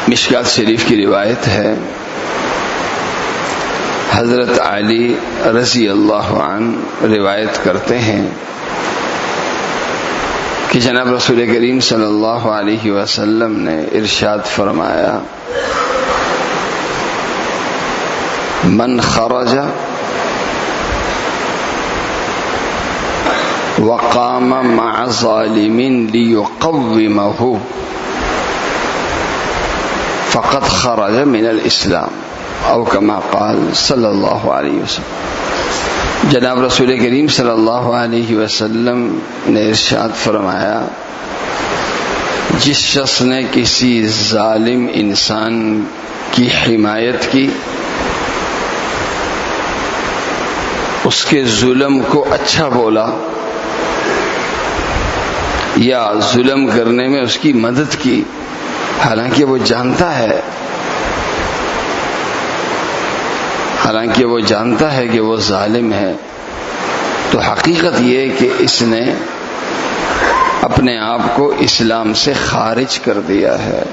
مشکات شریف کی روایت ہے، حضرت علی رضی اللہ عنہ روایت کرتے ہیں کہ جناب رسول کریم صلی اللہ علیہ وسلم نے ارشاد فرمایا، من خرج وقام مع ظالم لیقومہ فقد خرج من الاسلام او کما قال صلی اللہ علیہ وسلم۔ جناب رسول کریم صلی اللہ علیہ وسلم نے ارشاد فرمایا، جس شخص نے کسی ظالم انسان کی حمایت کی، اس کے ظلم کو اچھا بولا یا ظلم کرنے میں اس کی مدد کی، حالانکہ وہ جانتا ہے کہ وہ ظالم ہے، تو حقیقت یہ کہ اس نے اپنے آپ کو اسلام سے خارج کر دیا ہے۔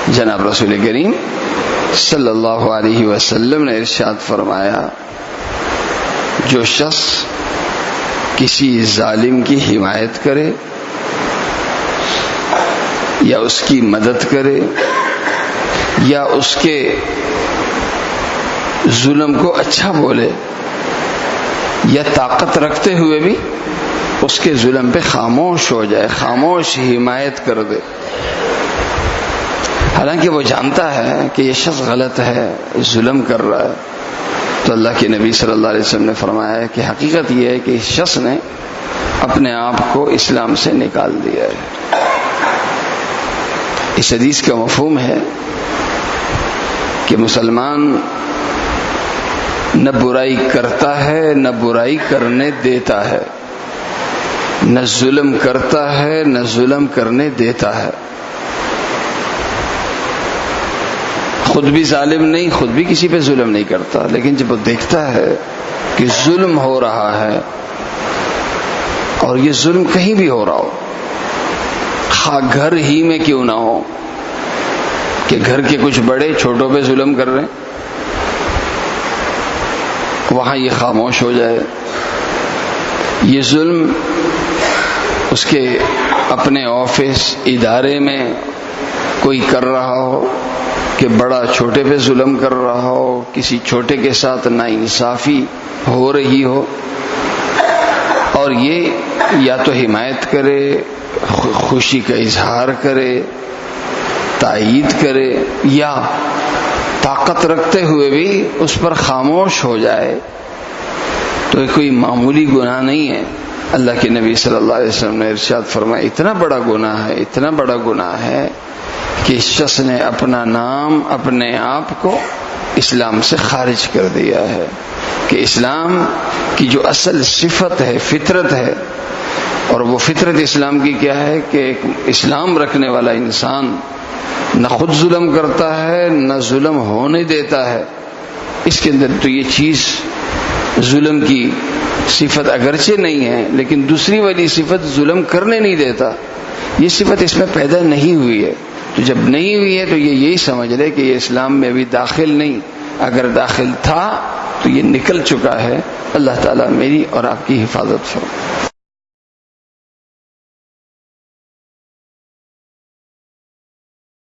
جناب رسول کریم صلی اللہ علیہ وسلم نے ارشاد فرمایا، جو شخص کسی ظالم کی حمایت کرے یا اس کی مدد کرے یا اس کے ظلم کو اچھا بولے یا طاقت رکھتے ہوئے بھی اس کے ظلم پہ خاموش ہو جائے، خاموش حمایت کر دے، حالانکہ وہ جانتا ہے کہ یہ شخص غلط ہے، ظلم کر رہا ہے، تو اللہ کے نبی صلی اللہ علیہ وسلم نے فرمایا کہ حقیقت یہ ہے کہ اس شخص نے اپنے آپ کو اسلام سے نکال دیا ہے۔ اس حدیث کا مفہوم ہے کہ مسلمان نہ برائی کرتا ہے نہ برائی کرنے دیتا ہے، نہ ظلم کرتا ہے نہ ظلم کرنے دیتا ہے، خود بھی ظالم نہیں، خود بھی کسی پہ ظلم نہیں کرتا، لیکن جب وہ دیکھتا ہے کہ ظلم ہو رہا ہے، اور یہ ظلم کہیں بھی ہو رہا ہو، خواہ گھر ہی میں کیوں نہ ہو، کہ گھر کے کچھ بڑے چھوٹوں پہ ظلم کر رہے ہیں، وہاں یہ خاموش ہو جائے۔ یہ ظلم اس کے اپنے آفس ادارے میں کوئی کر رہا ہو، کہ بڑا چھوٹے پہ ظلم کر رہا ہو، کسی چھوٹے کے ساتھ ناانصافی ہو رہی ہو، اور یہ یا تو حمایت کرے، خوشی کا اظہار کرے، تائید کرے، یا طاقت رکھتے ہوئے بھی اس پر خاموش ہو جائے، تو یہ کوئی معمولی گناہ نہیں ہے۔ اللہ کے نبی صلی اللہ علیہ وسلم نے ارشاد فرمایا، اتنا بڑا گناہ ہے کہ اس شخص نے اپنا نام، اپنے آپ کو اسلام سے خارج کر دیا ہے۔ کہ اسلام کی جو اصل صفت ہے، فطرت ہے، اور وہ فطرت اسلام کی کیا ہے کہ ایک اسلام رکھنے والا انسان نہ خود ظلم کرتا ہے نہ ظلم ہونے دیتا ہے۔ اس کے اندر تو یہ چیز ظلم کی صفت اگرچہ نہیں ہے، لیکن دوسری والی صفت ظلم کرنے نہیں دیتا، یہ صفت اس میں پیدا نہیں ہوئی ہے۔ تو جب نہیں ہوئی ہے تو یہ یہی سمجھ لے کہ یہ اسلام میں ابھی داخل نہیں، اگر داخل تھا تو یہ نکل چکا ہے۔ اللہ تعالیٰ میری اور آپ کی حفاظت فرمائے۔